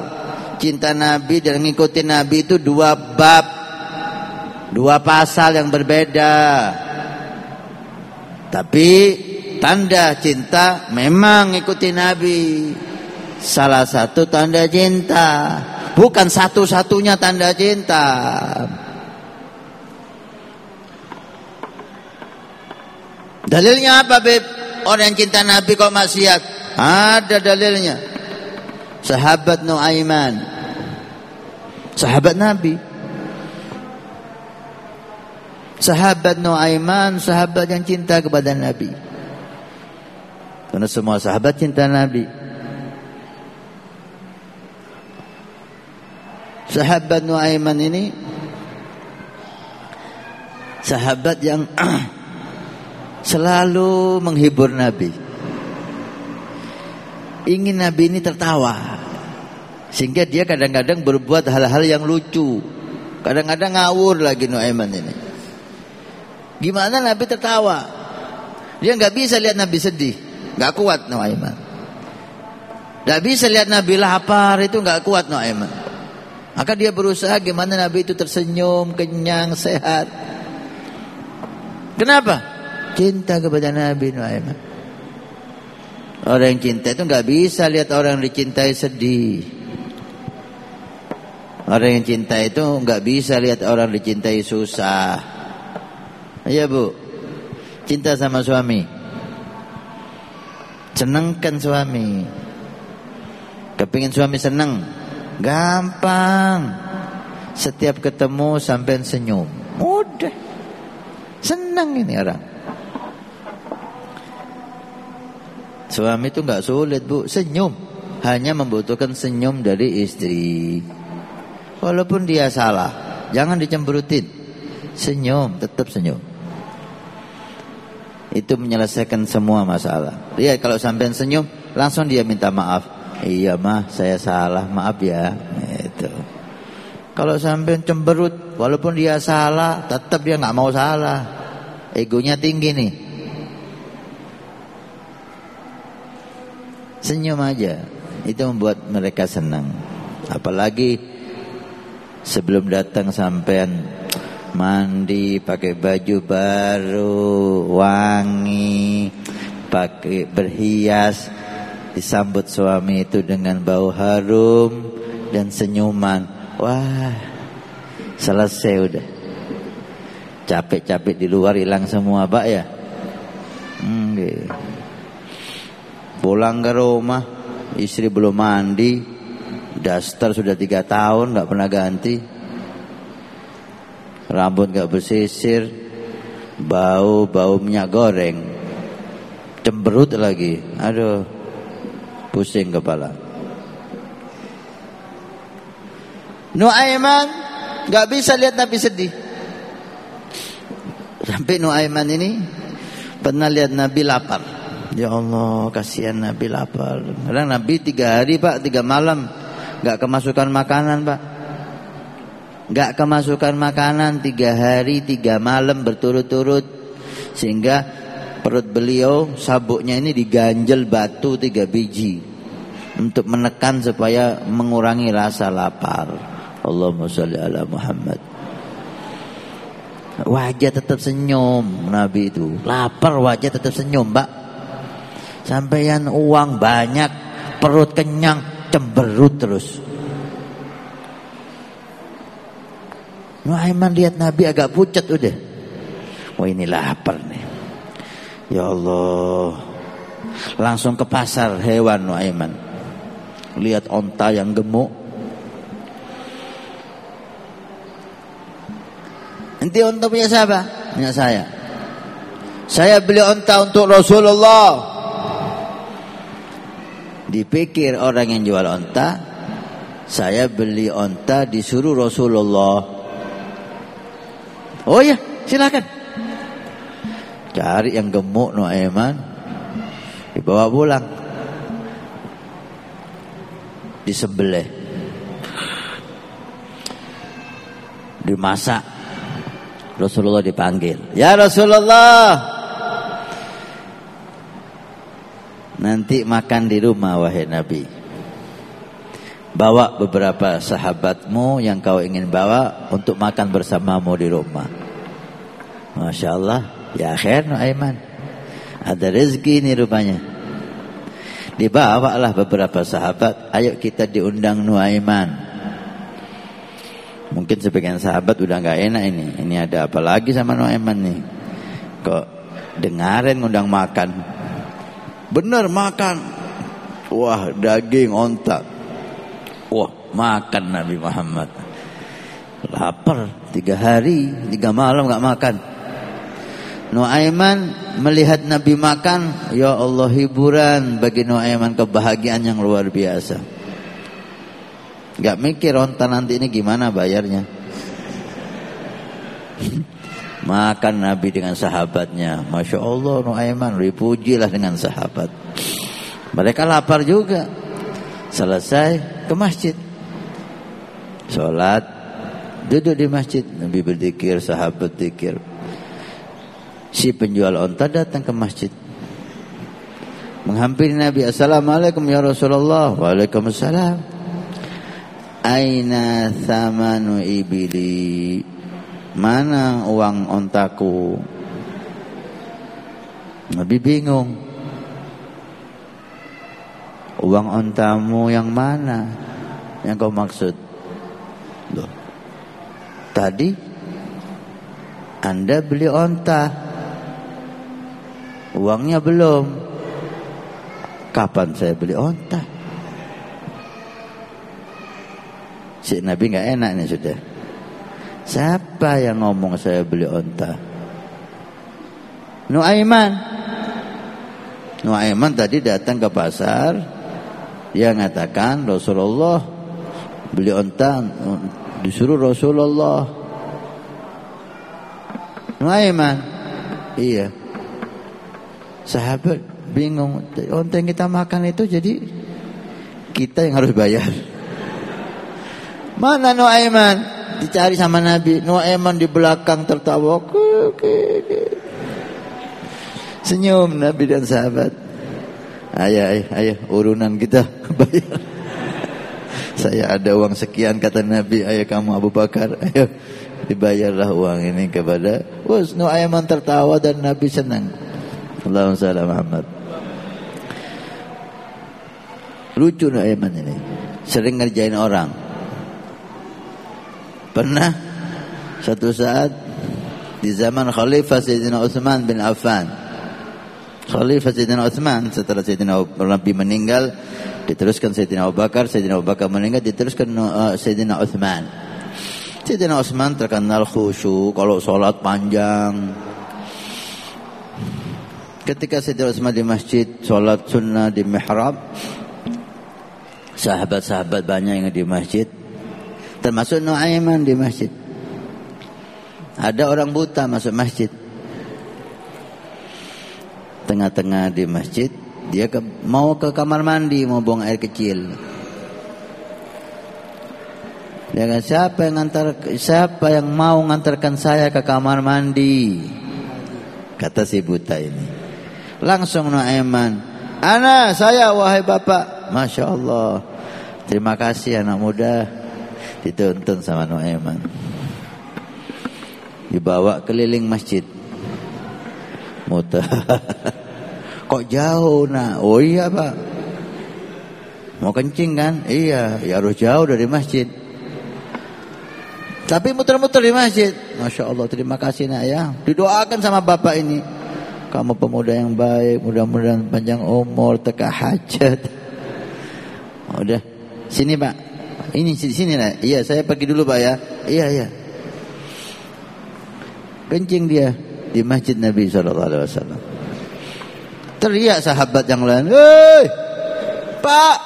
Cinta Nabi dan ngikutin Nabi itu dua bab, dua pasal yang berbeda. Tapi tanda cinta memang ngikutin Nabi. Salah satu tanda cinta, bukan satu-satunya tanda cinta. Dalilnya apa, Beb? Orang yang cinta Nabi kok maksiat? Ada dalilnya. Sahabat Nuaiman, sahabat Nabi. Sahabat Nuaiman, sahabat yang cinta kepada Nabi. Karena semua sahabat cinta Nabi. Sahabat Nuaiman ini sahabat yang selalu menghibur Nabi. Ingin Nabi ini tertawa. Sehingga dia kadang-kadang berbuat hal-hal yang lucu. Kadang-kadang ngawur lagi Nuaiman ini. Gimana Nabi tertawa? Dia enggak bisa lihat Nabi sedih. Enggak kuat Nuaiman. Enggak bisa lihat Nabi lapar, itu enggak kuat Nuaiman. Maka dia berusaha gimana Nabi itu tersenyum, kenyang, sehat. Kenapa? Cinta kepada Nabi Nuaiman. Orang yang cinta itu enggak bisa lihat orang yang dicintai sedih. Orang yang cinta itu enggak bisa lihat orang dicintai susah. Iya Bu, cinta sama suami, senengkan suami. Kepingin suami seneng, gampang. Setiap ketemu sampai senyum, mudah. Senang ini orang. Suami itu enggak sulit, Bu, senyum. Hanya membutuhkan senyum dari istri. Walaupun dia salah, jangan dicemberutin. Senyum, tetap senyum. Itu menyelesaikan semua masalah. Dia kalau sampean senyum, langsung dia minta maaf. Iya mah, saya salah, maaf ya. Itu. Kalau sampean cemberut, walaupun dia salah, tetap dia nggak mau salah. Egonya tinggi nih. Senyum aja, itu membuat mereka senang. Apalagi sebelum datang sampean mandi, pakai baju baru, wangi, pakai berhias, disambut suami itu dengan bau harum dan senyuman. Wah, selesai udah. Capek-capek di luar hilang semua, Pak ya. Pulang ke rumah, istri belum mandi, daster sudah 3 tahun nggak pernah ganti, rambut nggak bersisir, bau minyak goreng, cemberut lagi, aduh, pusing kepala. Nuaiman nggak bisa lihat Nabi sedih. Sampai Nuaiman ini pernah lihat Nabi lapar. Ya Allah, kasihan Nabi lapar. Kadang Nabi 3 hari Pak, 3 malam nggak kemasukan makanan Pak. Nggak kemasukan makanan 3 hari 3 malam berturut-turut, sehingga perut beliau sabuknya ini diganjel batu 3 biji untuk menekan supaya mengurangi rasa lapar. Allahumma sholli ala Muhammad. Wajah tetap senyum Nabi itu. Lapar wajah tetap senyum, Pak. Sampeyan uang banyak, perut kenyang, cemberut terus. Nuaiman lihat Nabi agak pucat udah. Wah, ini lapar nih. Ya Allah. Langsung ke pasar hewan Nuaiman. Lihat onta yang gemuk. Nanti onta punya siapa? Punya saya. Saya beli onta untuk Rasulullah. Dipikir orang yang jual onta, saya beli onta disuruh Rasulullah. Oh ya, silakan. Cari yang gemuk Nuaiman, dibawa pulang, disembelih, dimasak. Rasulullah dipanggil. Ya Rasulullah, nanti makan di rumah wahai Nabi. Bawa beberapa sahabatmu yang kau ingin bawa untuk makan bersamamu di rumah. Masya Allah. Ya khair Nuaiman, ada rezeki ini rupanya. Dibawalah beberapa sahabat. Ayo kita diundang Nuaiman. Mungkin sebagian sahabat udah gak enak ini. Ini ada apa lagi sama Nuaiman nih? Kok dengarin ngundang makan. Bener makan. Wah, daging onta. Wah, makan Nabi Muhammad. Lapar 3 hari 3 malam gak makan. Nuaiman melihat Nabi makan, ya Allah, hiburan bagi Nuaiman, kebahagiaan yang luar biasa. Gak mikir onta nanti ini gimana bayarnya. Makan Nabi dengan sahabatnya. Masya Allah, Nuaiman dipujilah dengan sahabat. Mereka lapar juga. Selesai ke masjid, sholat, duduk di masjid. Nabi berzikir, sahabat zikir. Si penjual onta datang ke masjid, menghampiri Nabi. Assalamualaikum ya Rasulullah. Waalaikumsalam. Aina thamanu ibili, mana uang ontaku? Nabi bingung. Uang ontamu yang mana yang kau maksud? Loh, tadi Anda beli onta, uangnya belum. Kapan saya beli onta? Si Nabi gak enak nih sudah. Siapa yang ngomong saya beli onta? Nuaiman tadi datang ke pasar, dia mengatakan Rasulullah beli onta, disuruh Rasulullah. Nuaiman, iya. Sahabat bingung, onta yang kita makan itu jadi kita yang harus bayar. Mana Nuaiman? Dicari sama Nabi. Nuaiman di belakang tertawa. Senyum Nabi dan sahabat. Ayah, urunan kita bayar. Saya ada uang sekian kata Nabi. Ayah kamu Abu Bakar, ayo dibayarlah uang ini kepada. Nuaiman tertawa dan Nabi senang. Allahumma shalli Muhammad. Lucu Nuaiman ini, sering ngerjain orang. Pernah satu saat di zaman Khalifah Sayyidina Utsman bin Affan. Khalifah Sayyidina Utsman, setelah Sayyidina Nabi meninggal, diteruskan Sayyidina Abu Bakar, Sayyidina Abu Bakar meninggal, diteruskan Sayyidina Utsman. Sayyidina Utsman terkenal khusyuk, kalau sholat panjang. Ketika Sayyidina Utsman di masjid sholat sunnah di mihrab, sahabat-sahabat banyak yang di masjid, termasuk Nuaiman di masjid. Ada orang buta masuk masjid. Tengah-tengah di masjid, dia mau ke kamar mandi, mau buang air kecil. Dia kata, siapa yang mau ngantarkan saya ke kamar mandi? Kata si buta ini. Langsung Nuaiman, saya wahai bapak. Masya Allah, terima kasih anak muda. Dituntun sama Nuaiman, dibawa keliling masjid. Muter. Kok jauh nak? Oh iya pak, mau kencing kan? Iya, ya harus jauh dari masjid. Tapi muter-muter di masjid. Masya Allah, terima kasih nak ya. Didoakan sama bapak ini, kamu pemuda yang baik, mudah-mudahan panjang umur, teka hajat. Udah, sini pak. Ini sini lah. Iya, saya pergi dulu pak ya. Iya. Kencing dia di masjid Nabi SAW. Teriak sahabat yang lain, "Hei, Pak,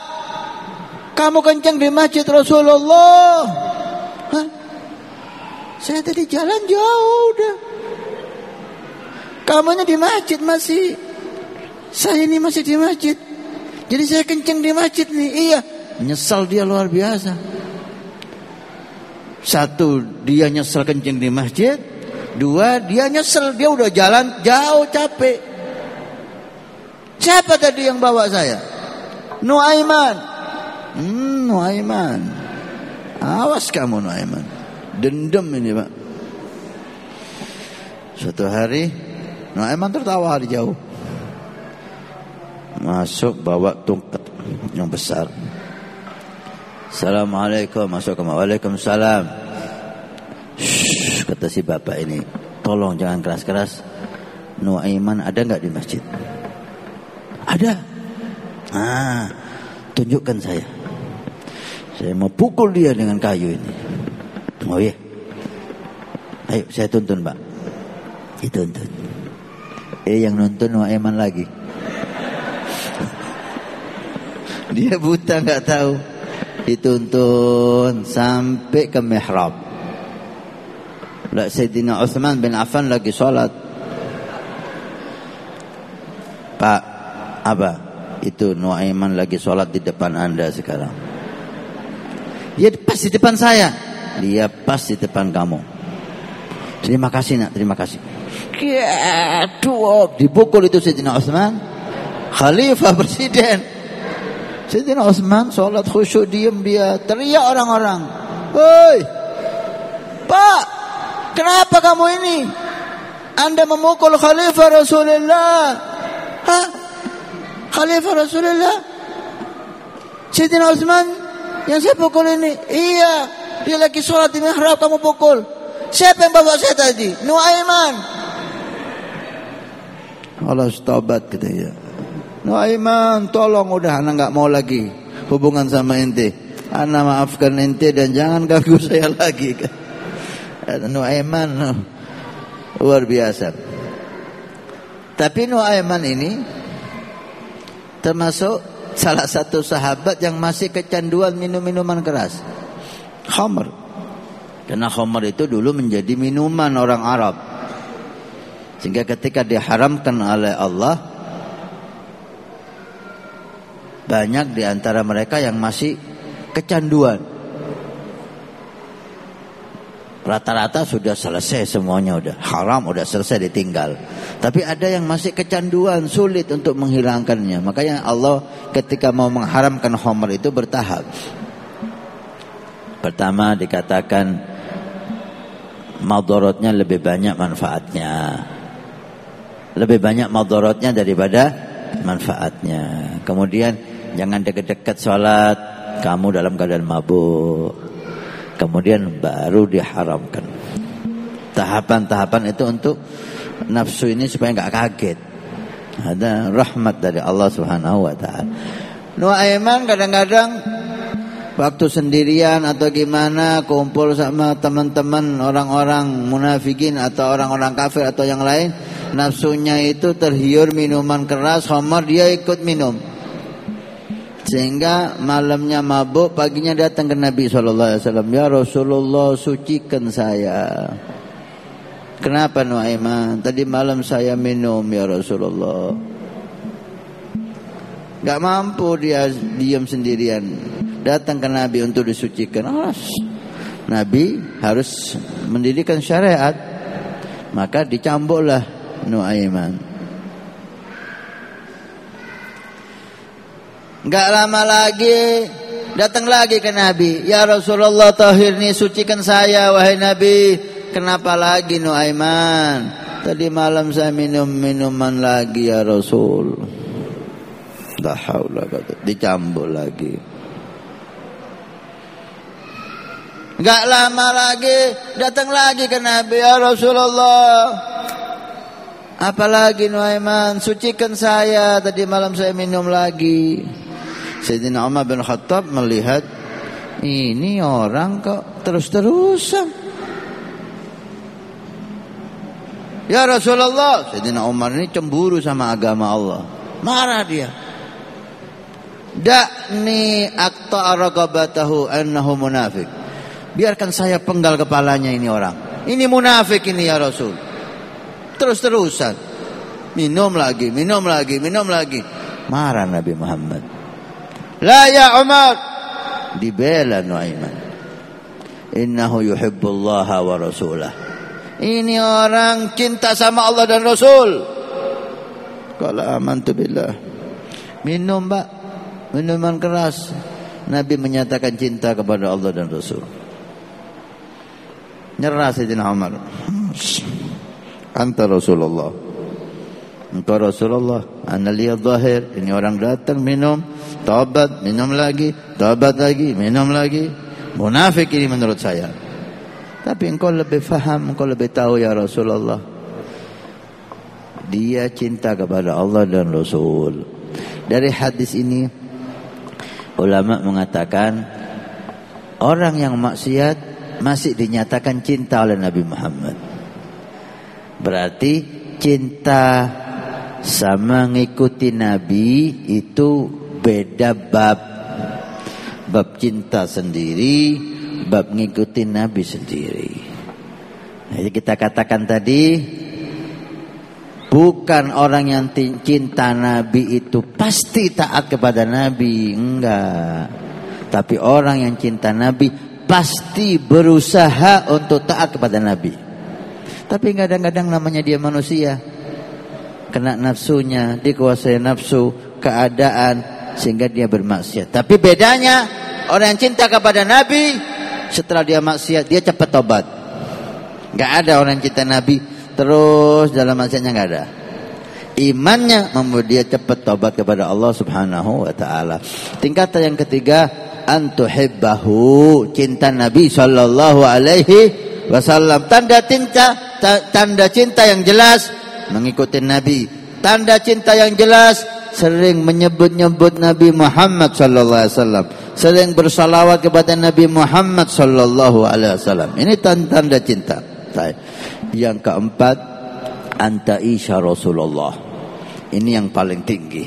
kamu kencing di masjid Rasulullah." Hah? Saya tadi jalan jauh dah. Kamunya di masjid masih. Saya ini masih di masjid. Jadi saya kencing di masjid nih. Iya. Nyesal dia luar biasa. Satu, dia nyesel kencing di masjid. Dua, dia nyesel, dia udah jalan jauh capek. Siapa tadi yang bawa saya? Nuaiman. Nuaiman. Awas kamu Nuaiman. Dendam ini pak. Suatu hari Nuaiman tertawa di jauh. Masuk bawa tongkat yang besar. Assalamualaikum, masuk ke Waalaikumsalam. Kata si bapak ini, tolong jangan keras-keras. Nuaiman ada nggak di masjid? Ada. Tunjukkan saya. Saya mau pukul dia dengan kayu ini. Oh iya. Ayo saya tuntun pak. Dituntun. Yang nonton Nuaiman lagi. Dia buta nggak tahu. Dituntun sampai ke mihrab. Sayyidina Utsman bin Affan lagi sholat. Pak, apa? Itu Nuaiman lagi sholat di depan anda sekarang. Dia pas di depan saya. Dia pas di depan kamu. Terima kasih nak, terima kasih. Dipukul itu Sayyidina Utsman, Khalifah Presiden. Sayyidina Utsman sholat khusyuk, diam dia. Teriak orang-orang, "Hei, Pak, kenapa kamu ini? Anda memukul Khalifah Rasulullah." Hah? Khalifah Rasulullah? Sayyidina Utsman yang saya pukul ini? Iya, dia lagi sholat di mihrab, kamu pukul. Siapa yang bawa saya tadi? Nuaiman. Allah tobat kita ya. Nuaiman, tolong udah, anak nggak mau lagi hubungan sama ente. Anak maafkan ente dan jangan ganggu saya lagi. Nuaiman luar biasa. Tapi Nu'aiman ini termasuk salah satu sahabat yang masih kecanduan minum minuman keras, khamr. Karena khamr itu dulu menjadi minuman orang Arab, sehingga ketika diharamkan oleh Allah, banyak di antara mereka yang masih kecanduan. Rata-rata sudah selesai semuanya, udah haram, udah selesai, ditinggal. Tapi ada yang masih kecanduan, sulit untuk menghilangkannya. Makanya Allah ketika mau mengharamkan khamr itu bertahap. Pertama dikatakan madaratnya lebih banyak manfaatnya. Lebih banyak madaratnya daripada manfaatnya. Kemudian jangan dekat-dekat sholat kamu dalam keadaan mabuk. Kemudian baru diharamkan. Tahapan-tahapan itu untuk nafsu ini supaya enggak kaget. Ada rahmat dari Allah Subhanahu wa taala. Nu'aiman kadang-kadang waktu sendirian atau gimana kumpul sama teman-teman orang-orang munafikin atau orang-orang kafir atau yang lain, nafsunya itu terhiur minuman keras, khamar, dia ikut minum. Sehingga malamnya mabuk, paginya datang ke Nabi SAW. Ya Rasulullah, sucikan saya. Kenapa Nu'aiman? Tadi malam saya minum ya Rasulullah. Gak mampu dia diam sendirian, datang ke Nabi untuk disucikan. Nabi harus mendirikan syariat, maka dicambuklah Nu'aiman. Enggak lama lagi datang lagi ke Nabi. Ya Rasulullah, tahirni, sucikan saya wahai Nabi. Kenapa lagi Nu'aiman? Tadi malam saya minum minuman lagi ya Rasul. La haula wala quwwata. Dicambuk lagi. Enggak lama lagi datang lagi ke Nabi. Ya Rasulullah, apalagi Nu'aiman? Sucikan saya, tadi malam saya minum lagi. Sayyidina Umar bin Khattab melihat ini orang kok terus-terusan. Ya Rasulullah, Sayyidina Umar ini cemburu sama agama Allah. Marah dia. Da'ni aqta'a raqabatahu annahu munafik. Biarkan saya penggal kepalanya ini orang. Ini munafik ini ya Rasul. Terus-terusan. Minum lagi, minum lagi, minum lagi. Marah Nabi Muhammad. La ya Umar, dibela Nu'aiman. Innahu yuhibbullaha wa rasulah. Ini orang cinta sama Allah dan Rasul. Qala amantu billah. Minum Pak, minuman keras. Nabi menyatakan cinta kepada Allah dan Rasul. Nyerah Sayyidina Umar. Anta Rasulullah, engkau Rasulullah, ana liya zahir. Ini orang datang minum, taubat, minum lagi, taubat lagi, minum lagi. Munafik ini menurut saya. Tapi engkau lebih faham, engkau lebih tahu ya Rasulullah. Dia cinta kepada Allah dan Rasul. Dari hadis ini ulama mengatakan orang yang maksiat masih dinyatakan cinta oleh Nabi Muhammad. Berarti cinta sama ngikuti Nabi itu beda bab. Bab cinta sendiri, bab ngikuti Nabi sendiri. Jadi kita katakan tadi, bukan orang yang cinta Nabi itu pasti taat kepada Nabi, enggak. Tapi orang yang cinta Nabi pasti berusaha untuk taat kepada Nabi. Tapi kadang-kadang namanya dia manusia, kena nafsunya, dikuasai nafsu, keadaan, sehingga dia bermaksiat. Tapi bedanya orang yang cinta kepada Nabi, setelah dia maksiat dia cepat tobat. Gak ada orang yang cinta Nabi terus dalam maksiatnya, gak ada. Imannya membuat dia cepat tobat kepada Allah Subhanahu wa taala. Tingkatan yang ketiga, antuhibbahu, cinta Nabi sallallahu alaihi wasallam. Tanda cinta yang jelas mengikuti Nabi. Tanda cinta yang jelas sering menyebut-nyebut Nabi Muhammad sallallahu alaihi wasallam, sering bersalawat kepada Nabi Muhammad sallallahu alaihi wasallam. Ini tanda cinta. Yang keempat, anta isya Rasulullah. Ini yang paling tinggi,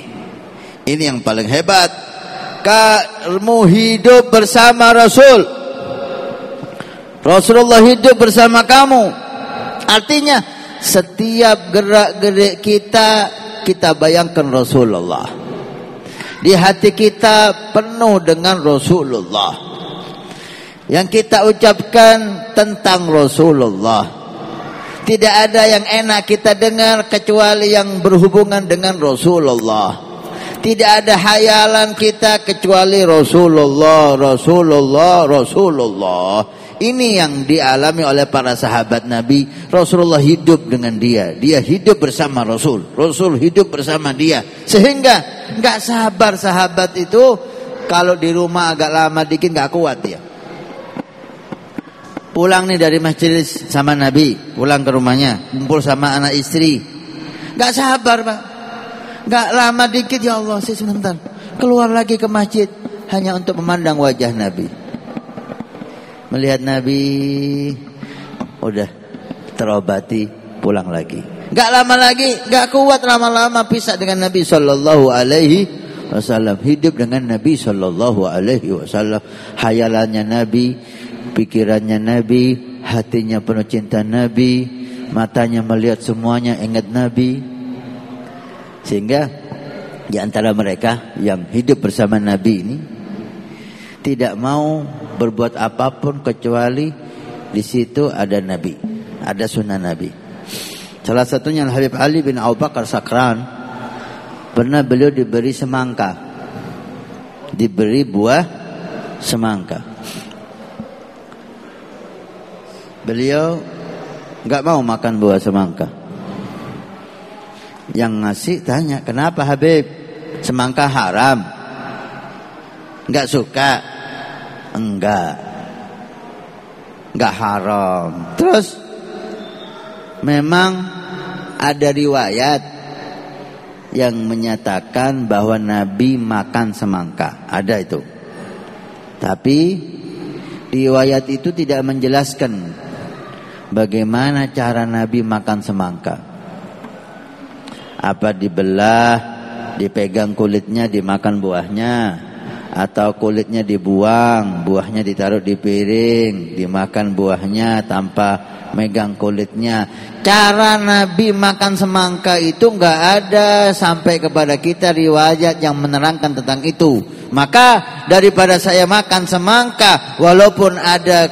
ini yang paling hebat. Kamu hidup bersama Rasul, Rasulullah hidup bersama kamu. Artinya setiap gerak-gerik kita bayangkan Rasulullah. Di hati kita penuh dengan Rasulullah. Yang kita ucapkan tentang Rasulullah. Tidak ada yang enak kita dengar kecuali yang berhubungan dengan Rasulullah. Tidak ada hayalan kita kecuali Rasulullah, Rasulullah, Rasulullah. Ini yang dialami oleh para sahabat Nabi. Rasulullah hidup dengan dia. Dia hidup bersama Rasul. Rasul hidup bersama dia. Sehingga gak sabar sahabat itu kalau di rumah agak lama dikit gak kuat dia. Pulang nih dari masjid sama Nabi, pulang ke rumahnya, kumpul sama anak istri. Gak sabar Pak. Gak lama dikit, ya Allah sih sebentar. Keluar lagi ke masjid hanya untuk memandang wajah Nabi. Melihat Nabi, udah terobati, pulang lagi. Gak lama lagi, gak kuat, lama-lama pisah dengan Nabi Sallallahu Alaihi Wasallam. Hidup dengan Nabi Sallallahu Alaihi Wasallam. Hayalannya Nabi, pikirannya Nabi, hatinya penuh cinta Nabi, matanya melihat semuanya ingat Nabi. Sehingga di antara mereka yang hidup bersama Nabi ini tidak mau berbuat apapun kecuali di situ ada Nabi, ada sunnah Nabi. Salah satunya Habib Ali bin Abu Bakar Sakran, pernah beliau diberi semangka, diberi buah semangka. Beliau enggak mau makan buah semangka. Yang ngasih tanya, kenapa Habib? Semangka haram? Enggak suka? Enggak haram. Terus memang ada riwayat yang menyatakan bahwa Nabi makan semangka. Ada itu. Tapi riwayat itu tidak menjelaskan bagaimana cara Nabi makan semangka. Apa dibelah, dipegang kulitnya, dimakan buahnya, atau kulitnya dibuang, buahnya ditaruh di piring, dimakan buahnya tanpa megang kulitnya. Cara Nabi makan semangka itu enggak ada sampai kepada kita riwayat yang menerangkan tentang itu. Maka daripada saya makan semangka, walaupun ada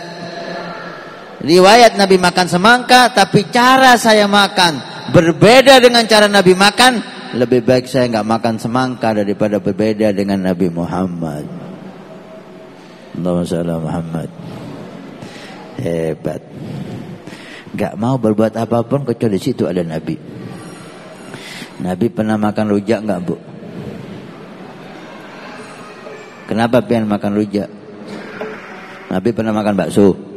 riwayat Nabi makan semangka, tapi cara saya makan berbeda dengan cara Nabi makan, lebih baik saya enggak makan semangka daripada berbeda dengan Nabi Muhammad. Allahumma shalli ala Muhammad. Hebat. Enggak mau berbuat apapun kecuali di situ ada Nabi. Nabi pernah makan rujak enggak, Bu? Kenapa pengen makan rujak? Nabi pernah makan bakso.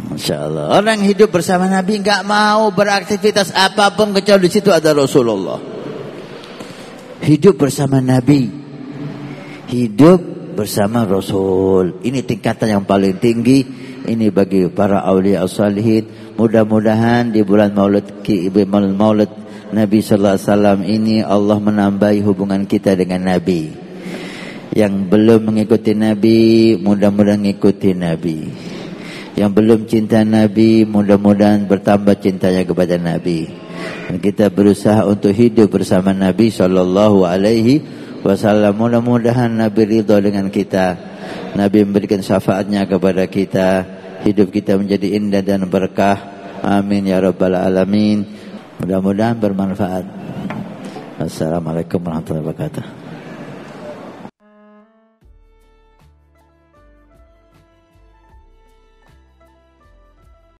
Masya Allah. Orang hidup bersama Nabi enggak mau beraktivitas apapun kecuali di situ ada Rasulullah. Hidup bersama Nabi, hidup bersama Rasul. Ini tingkatan yang paling tinggi. Ini bagi para aulia as-salihin. Mudah-mudahan di bulan Maulid Nabi sallallahu alaihi wasallam ini Allah menambahi hubungan kita dengan Nabi. Yang belum mengikuti Nabi, mudah-mudahan mengikuti Nabi. Yang belum cinta Nabi, mudah-mudahan bertambah cintanya kepada Nabi. Dan kita berusaha untuk hidup bersama Nabi sallallahu alaihi wasallam. Mudah-mudahan Nabi ridha dengan kita. Nabi memberikan syafaatnya kepada kita. Hidup kita menjadi indah dan berkah. Amin ya rabbal alamin. Mudah-mudahan bermanfaat. Assalamualaikum warahmatullahi wabarakatuh.